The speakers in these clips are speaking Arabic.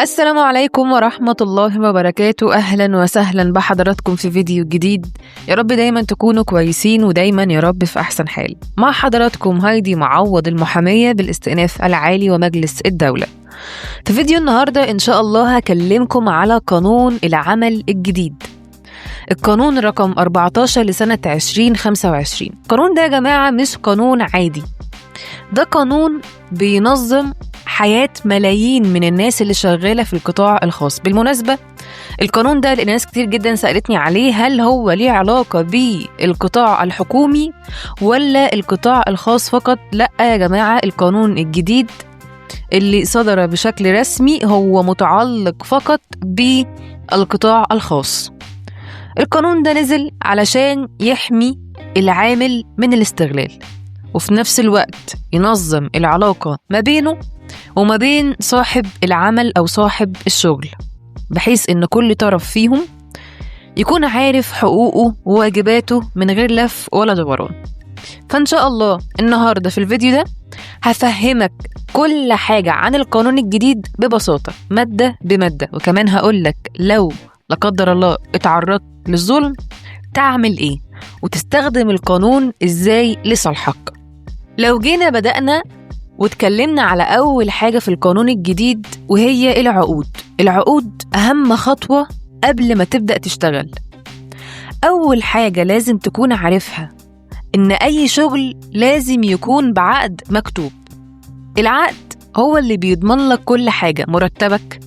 السلام عليكم ورحمة الله وبركاته. أهلا وسهلا بحضراتكم في فيديو جديد. يا رب دايما تكونوا كويسين ودايما يا رب في أحسن حال. مع حضراتكم هايدي معوض، المحامية بالاستئناف العالي ومجلس الدولة. في فيديو النهاردة إن شاء الله هكلمكم على قانون العمل الجديد، القانون رقم 14 لسنة 2025. القانون ده يا جماعة مش قانون عادي، ده قانون بينظم حياة ملايين من الناس اللي شغالة في القطاع الخاص. بالمناسبة القانون ده لأن ناس كتير جدا سألتني عليه، هل هو ليه علاقة بالقطاع الحكومي ولا القطاع الخاص فقط؟ لا يا جماعة، القانون الجديد اللي صدر بشكل رسمي هو متعلق فقط بالقطاع الخاص. القانون ده نزل علشان يحمي العامل من الاستغلال، وفي نفس الوقت ينظم العلاقة ما بينه وما بين صاحب العمل أو صاحب الشغل، بحيث إن كل طرف فيهم يكون عارف حقوقه وواجباته من غير لف ولا دوران. فإن شاء الله النهاردة في الفيديو ده هفهمك كل حاجة عن القانون الجديد ببساطة، مادة بمادة، وكمان هقولك لو لا قدر الله اتعرضت للظلم تعمل إيه وتستخدم القانون إزاي لصالحك. لو جينا بدأنا واتكلمنا على أول حاجة في القانون الجديد وهي العقود. العقود أهم خطوة قبل ما تبدأ تشتغل. أول حاجة لازم تكون عارفها إن أي شغل لازم يكون بعقد مكتوب. العقد هو اللي بيضمن لك كل حاجة، مرتبك،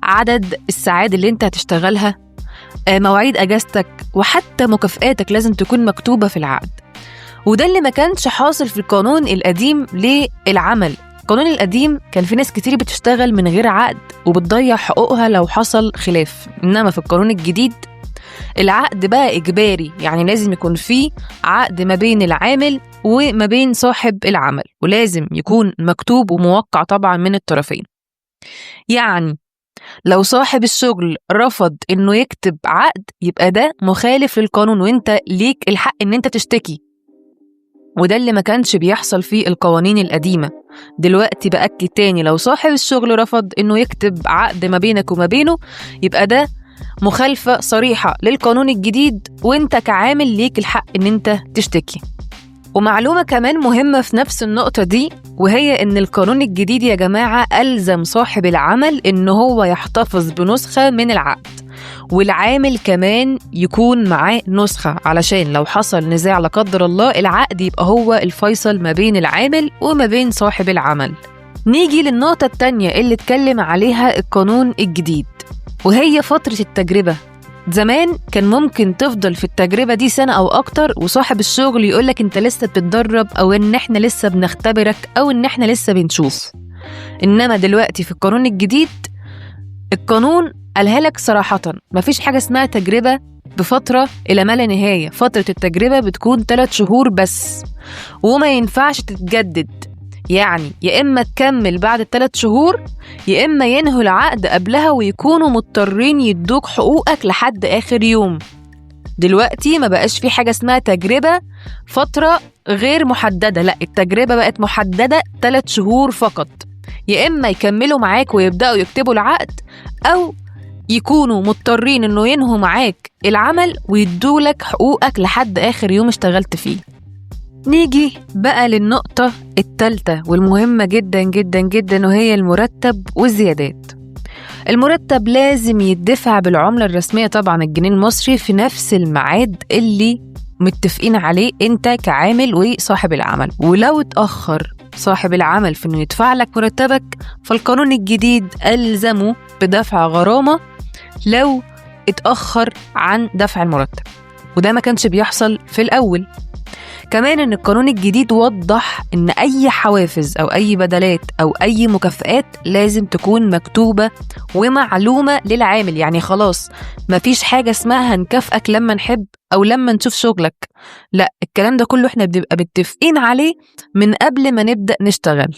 عدد الساعات اللي انت هتشتغلها، مواعيد أجازتك، وحتى مكافآتك لازم تكون مكتوبة في العقد. وده اللي ما كانش حاصل في القانون القديم للعمل. القانون القديم كان في ناس كتير بتشتغل من غير عقد وبتضيع حقوقها لو حصل خلاف، إنما في القانون الجديد العقد بقى إجباري، يعني لازم يكون فيه عقد ما بين العامل وما بين صاحب العمل، ولازم يكون مكتوب وموقع طبعا من الطرفين. يعني لو صاحب الشغل رفض إنه يكتب عقد يبقى ده مخالف للقانون وإنت ليك الحق إن إنت تشتكي، وده اللي ما كانش بيحصل في القوانين القديمة. دلوقتي بأكد تاني، لو صاحب الشغل رفض إنه يكتب عقد ما بينك وما بينه يبقى ده مخالفة صريحة للقانون الجديد، وإنت كعامل ليك الحق إن إنت تشتكي. ومعلومة كمان مهمة في نفس النقطة دي، وهي إن القانون الجديد يا جماعة ألزم صاحب العمل إنه هو يحتفظ بنسخة من العقد، والعامل كمان يكون معاه نسخة، علشان لو حصل نزاع لا قدر الله العقد يبقى هو الفيصل ما بين العامل وما بين صاحب العمل. نيجي للنقطة التانية اللي اتكلم عليها القانون الجديد، وهي فترة التجربة. زمان كان ممكن تفضل في التجربة دي سنة أو أكتر وصاحب الشغل يقولك أنت لسه بتتدرب، أو إن إحنا لسه بنختبرك، أو إن إحنا لسه بنشوف. إنما دلوقتي في القانون الجديد القانون قالها لك صراحة، مفيش حاجة اسمها تجربة بفترة إلى ما لا نهاية. فترة التجربة بتكون 3 شهور بس، وما ينفعش تتجدد. يعني يا إما تكمل بعد 3 شهور يا إما ينهوا العقد قبلها ويكونوا مضطرين يدوك حقوقك لحد آخر يوم. دلوقتي ما بقاش في حاجة اسمها تجربة فترة غير محددة، لا، التجربة بقت محددة 3 شهور فقط. يا إما يكملوا معاك ويبدأوا يكتبوا العقد، أو يكونوا مضطرين إنه ينهوا معاك العمل ويدولك حقوقك لحد آخر يوم اشتغلت فيه. نيجي بقى للنقطة الثالثة والمهمة جدا جدا جدا، وهي المرتب والزيادات. المرتب لازم يدفع بالعملة الرسمية طبعا الجنيه المصري في نفس الميعاد اللي متفقين عليه انت كعامل وصاحب العمل، ولو اتأخر صاحب العمل في انه يدفع لك مرتبك فالقانون الجديد ألزمه بدفع غرامة لو اتأخر عن دفع المرتب، وده ما كانش بيحصل في الأول. كمان ان القانون الجديد وضح ان اي حوافز او اي بدلات او اي مكافآت لازم تكون مكتوبة ومعلومة للعامل. يعني خلاص مفيش حاجة اسمها هنكافئك لما نحب او لما نشوف شغلك، لا، الكلام ده كله احنا بنبقى متفقين عليه من قبل ما نبدأ نشتغل.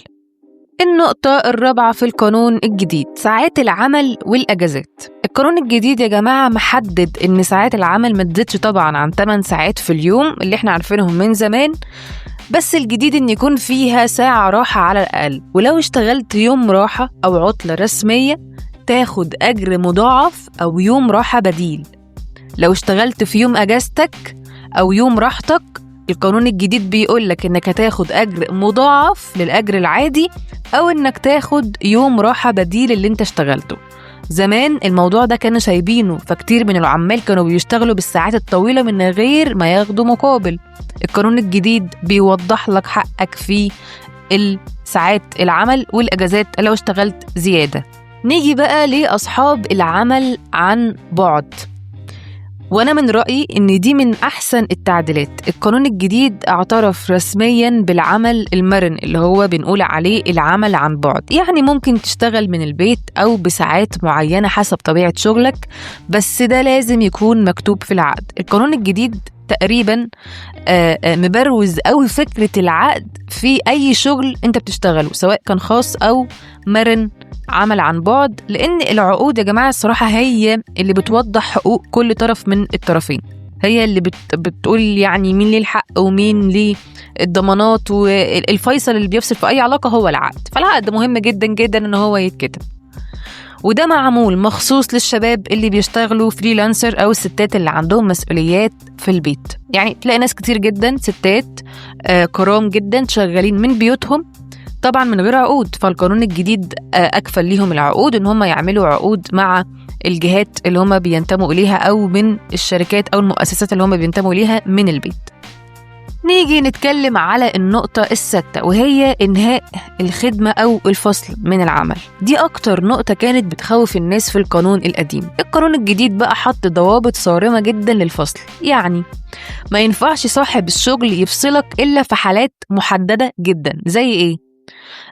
النقطة الرابعة في القانون الجديد، ساعات العمل والأجازات. القانون الجديد يا جماعة محدد إن ساعات العمل ما تزيدش طبعا عن 8 ساعات في اليوم اللي احنا عارفينهم من زمان، بس الجديد إن يكون فيها ساعة راحة على الأقل. ولو اشتغلت يوم راحة أو عطلة رسمية تاخد أجر مضاعف أو يوم راحة بديل. لو اشتغلت في يوم أجازتك أو يوم راحتك، القانون الجديد بيقولك إنك هتاخد أجر مضاعف للأجر العادي، أو إنك تاخد يوم راحة بديل اللي انت اشتغلته. زمان الموضوع ده كانوا سايبينه، فكتير من العمال كانوا بيشتغلوا بالساعات الطويلة من غير ما ياخدوا مقابل. القانون الجديد بيوضح لك حقك في الساعات العمل والأجازات لو اشتغلت زيادة. نيجي بقى لأصحاب العمل عن بعد، وأنا من رأيي إن دي من أحسن التعديلات. القانون الجديد اعترف رسمياً بالعمل المرن اللي هو بنقول عليه العمل عن بعد، يعني ممكن تشتغل من البيت أو بساعات معينة حسب طبيعة شغلك، بس ده لازم يكون مكتوب في العقد. القانون الجديد تقريباً مبروز أوي فكرة العقد في أي شغل أنت بتشتغله، سواء كان خاص أو مرن عمل عن بعد، لأن العقود يا جماعة الصراحة هي اللي بتوضح حقوق كل طرف من الطرفين، هي اللي بتقول يعني مين ليه الحق ومين ليه الضمانات، والفيصل اللي بيفصل في أي علاقة هو العقد. فالعقد مهم جدا جدا إن هو يتكتب، وده معمول مخصوص للشباب اللي بيشتغلوا فريلانسر أو الستات اللي عندهم مسؤوليات في البيت. يعني تلاقي ناس كتير جدا ستات كرام جدا شغالين من بيوتهم طبعا من غير عقود، فالقانون الجديد أكفل ليهم العقود إن هم يعملوا عقود مع الجهات اللي هم بينتموا إليها أو من الشركات أو المؤسسات اللي هم بينتموا إليها من البيت. نيجي نتكلم على النقطة السادسة، وهي إنهاء الخدمة أو الفصل من العمل. دي أكتر نقطة كانت بتخوف الناس في القانون القديم. القانون الجديد بقى حط ضوابط صارمة جدا للفصل، يعني ما ينفعش صاحب الشغل يفصلك إلا في حالات محددة جدا. زي إيه؟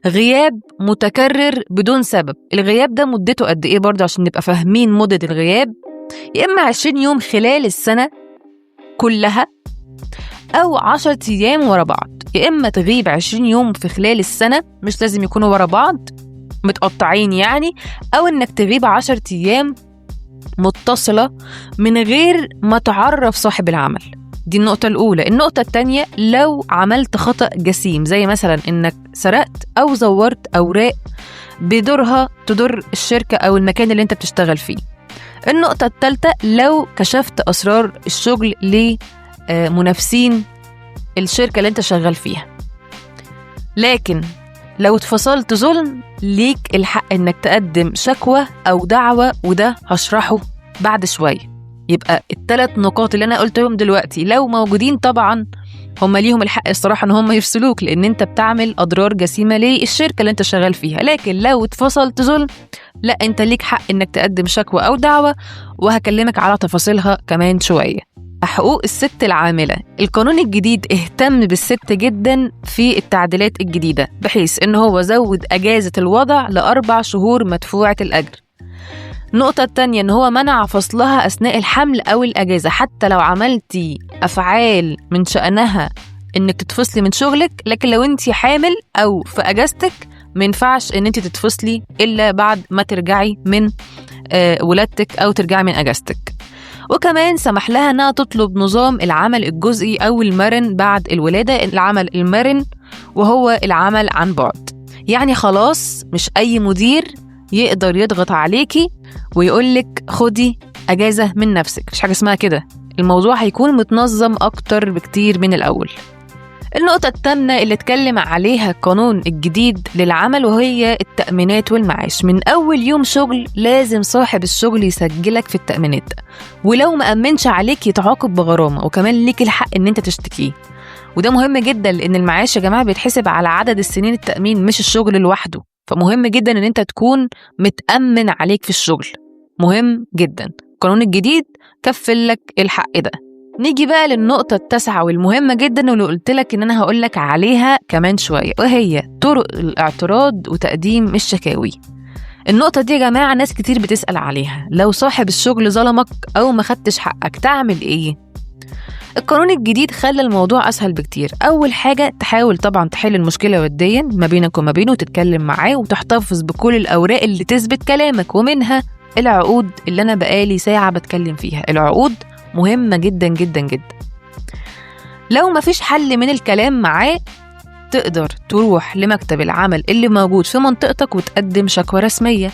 غياب متكرر بدون سبب. الغياب ده مدته قد إيه برضه عشان نبقى فاهمين مدة الغياب؟ يا إما 20 يوم خلال السنة كلها، أو 10 أيام ورا بعض. يا إما تغيب 20 يوم في خلال السنة، مش لازم يكونوا ورا بعض متقطعين يعني، أو إنك تغيب 10 أيام متصلة من غير ما تعرف صاحب العمل. دي النقطة الأولى. النقطة التانية، لو عملت خطأ جسيم زي مثلا إنك سرقت أو زورت أوراق بدورها تضر الشركة أو المكان اللي أنت بتشتغل فيه. النقطة الثالثة، لو كشفت أسرار الشغل لمنافسين الشركة اللي أنت شغال فيها. لكن لو اتفصلت ظلم، ليك الحق إنك تقدم شكوى أو دعوة، وده هشرحه بعد شوية. يبقى الثلاث نقاط اللي أنا قلتهم دلوقتي لو موجودين طبعا هم ليهم الحق الصراحة إن هم يفصلوك، لأن أنت بتعمل أضرار جسيمة للشركة اللي أنت شغال فيها. لكن لو اتفصلت ظلم، لا، أنت ليك حق إنك تقدم شكوى أو دعوة، وهكلمك على تفاصيلها كمان شوية. حقوق الست العاملة. القانون الجديد اهتم بالست جدا في التعديلات الجديدة، بحيث إن هو زود أجازة الوضع ل4 شهور مدفوعة الأجر. النقطة التانية إن هو منع فصلها أثناء الحمل أو الأجازة، حتى لو عملتي أفعال من شأنها إنك تتفصلي من شغلك، لكن لو أنت حامل أو في أجازتك منفعش إن أنت تتفصلي إلا بعد ما ترجعي من ولادتك أو ترجعي من أجازتك. وكمان سمح لها أنها تطلب نظام العمل الجزئي أو المرن بعد الولادة. العمل المرن وهو العمل عن بعد، يعني خلاص مش أي مدير يقدر يضغط عليكي ويقولك خدي أجازة من نفسك، مش حاجة اسمها كده. الموضوع هيكون متنظم أكتر بكتير من الأول. النقطة الثامنة اللي اتكلم عليها القانون الجديد للعمل، وهي التأمينات والمعاش. من أول يوم شغل لازم صاحب الشغل يسجلك في التأمينات، ولو ما أمنش عليك يتعاقب بغرامة، وكمان ليك الحق إن أنت تشتكيه. وده مهم جدا، لأن المعاش يا جماعة بيتحسب على عدد السنين التأمين مش الشغل لوحده، فمهم جدا إن أنت تكون متأمن عليك في الشغل، مهم جدا. القانون الجديد كفل لك الحق ده. نيجي بقى للنقطة التاسعة والمهمة جدا، واللي قلت لك إن أنا هقول لك عليها كمان شوية، وهي طرق الاعتراض وتقديم الشكاوي. النقطة دي يا جماعة ناس كتير بتسأل عليها. لو صاحب الشغل ظلمك أو ما خدتش حقك تعمل إيه؟ القانون الجديد خلى الموضوع أسهل بكتير. أول حاجة، تحاول طبعا تحل المشكلة وديا ما بينك وما بينه، وتتكلم معاه وتحتفظ بكل الأوراق اللي تثبت كلامك، ومنها العقود اللي أنا بقالي ساعة بتكلم فيها. العقود مهمة جدا جدا جدا. لو ما فيش حل من الكلام معاه، تقدر تروح لمكتب العمل اللي موجود في منطقتك وتقدم شكوى رسمية.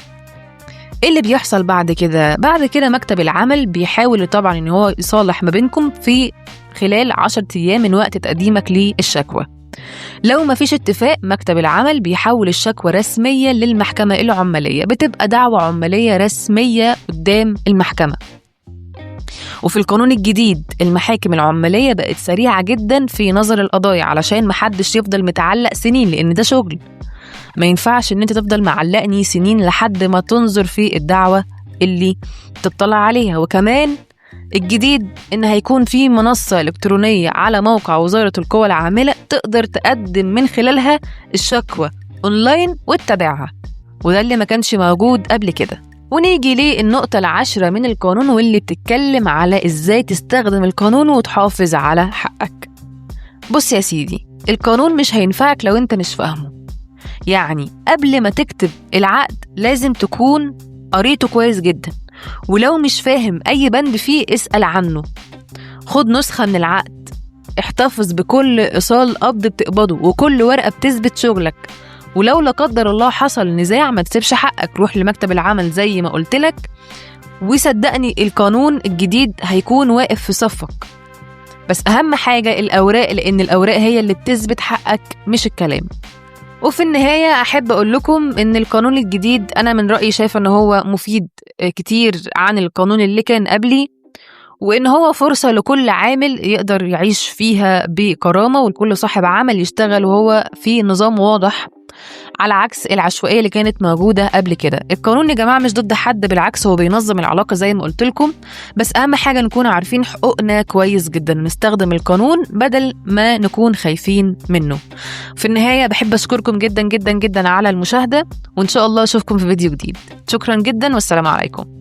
ايه اللي بيحصل بعد كده؟ بعد كده مكتب العمل بيحاول طبعا ان هو يصالح ما بينكم في خلال 10 أيام من وقت تقديمك للشكوى. لو ما فيش اتفاق، مكتب العمل بيحول الشكوى رسميا للمحكمة العمالية، بتبقى دعوة عمالية رسمية قدام المحكمة. وفي القانون الجديد المحاكم العمالية بقت سريعة جدا في نظر القضايا، علشان محدش يفضل متعلق سنين، لأن ده شغل. ما ينفعش ان انت تفضل معلقني سنين لحد ما تنظر في الدعوة اللي تطلع عليها. وكمان الجديد ان هيكون في منصة إلكترونية على موقع وزارة القوى العاملة تقدر تقدم من خلالها الشكوى اونلاين وتتابعها، وده اللي ما كانش موجود قبل كده. ونيجي للنقطة 10 من القانون، واللي بتتكلم على ازاي تستخدم القانون وتحافظ على حقك. بص يا سيدي، القانون مش هينفعك لو انت مش فاهمه. يعني قبل ما تكتب العقد لازم تكون قريته كويس جدا، ولو مش فاهم أي بند فيه اسأل عنه. خد نسخة من العقد، احتفظ بكل إيصال قبض بتقبضه وكل ورقة بتثبت شغلك. ولو لا قدر الله حصل نزاع ما تسيبش حقك، روح لمكتب العمل زي ما قلت لك، وصدقني القانون الجديد هيكون واقف في صفك. بس أهم حاجة الأوراق، لأن الأوراق هي اللي بتثبت حقك مش الكلام. وفي النهاية أحب أقول لكم إن القانون الجديد أنا من رأيي شايفة إن هو مفيد كتير عن القانون اللي كان قبلي، وإن هو فرصة لكل عامل يقدر يعيش فيها بكرامة، ولكل صاحب عمل يشتغل وهو في نظام واضح، على عكس العشوائية اللي كانت موجودة قبل كده. القانون يا جماعة مش ضد حد، بالعكس هو بينظم العلاقة زي ما قلت لكم، بس أهم حاجة نكون عارفين حقوقنا كويس جدا، نستخدم القانون بدل ما نكون خايفين منه. في النهاية بحب أشكركم جدا جدا جدا على المشاهدة، وإن شاء الله أشوفكم في فيديو جديد. شكرا جدا والسلام عليكم.